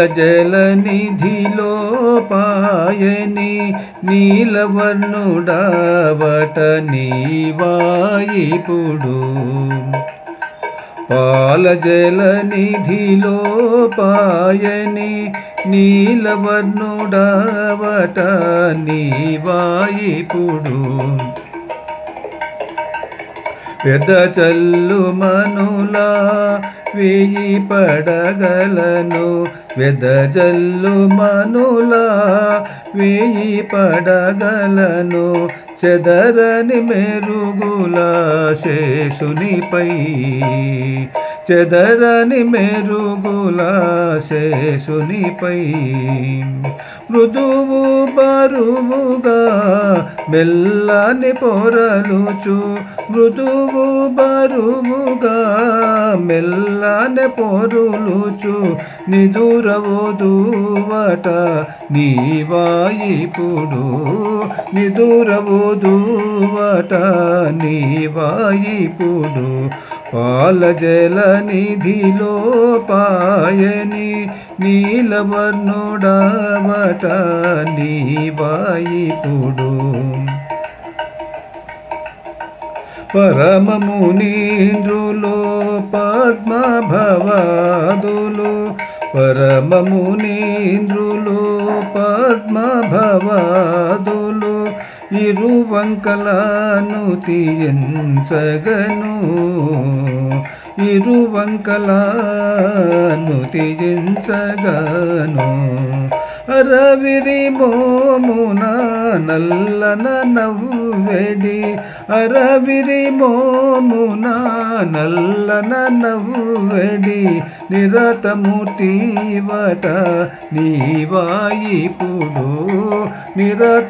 పాలజలనిధిలో పాయని నీలవర్ణుడావట నీవాయిపుడు పాలజలనిధిలో పాయని నీలవర్ణుడావట నీవాయిపుడు వెదజల్లు మనులా వేయి పడగలను వెదజల్లు మనులా వేయి పడగలను చెదరని మెరుగుల శేషునిపై చెదరని మెరుగుల శేషునిపై మృదువు బరువుగా మెల్లని పొరలుచు మృదువు బరువుగా మెల్లని పొరులుచు నిదురవోదువట నీవాయిపుడు నిదురవోదువట నీవాయిపుడు పాలజలనిధిలో పాయని నీలవర్ణుడావట నీవాయిపుడు పరమమునీంద్రులు పద్మభవాదులు పరమమునీంద్రులు పద్మభవాదులు ఇరువంకలను తీయించగను ఇరువంకలను తీయించగను అరవిరి మోమున నల్లన నవ్వెడి అరవిరి మోమున నల్లన నవ్వెడి నిరతమూర్తివట నీవాయిపుడు నిరతమూర్తివట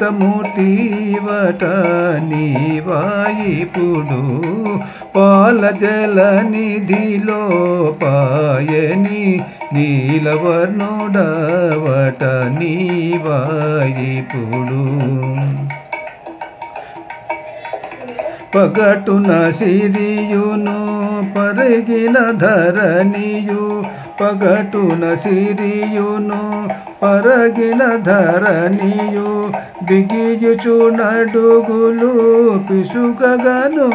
నీవాయిపుడు పాలజలనిధిలో పాయని నీలవర్ణుడావట నీవాయిపుడు పగటున సిరియును పరిగిన ధరణియు పగటున సిరియును పరగిన ధరణియు బిగియుచు నడుగులు పిసుకగను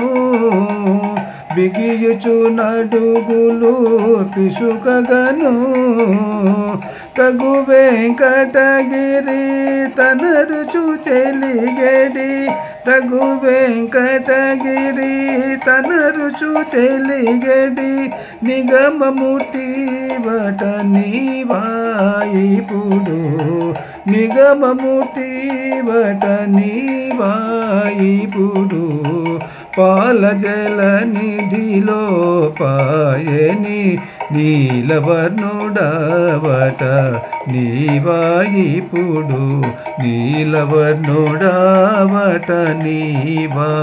బిగియుచు నడుగులు పిసుకగను తగు వెంకటగిరి తనరుచు చెలిగెడి తగు వెంకటగిరి తనరుచు చెలిగెడి నిగమమూర్తివట నీవాయిపుడు నిగమమూర్తివట నీవాయిపుడు పాలజలనిధిలో పాయని నీలవర్ణుడావట నీవాయిపుడు నీలవర్ణుడావట నీవాయిపుడు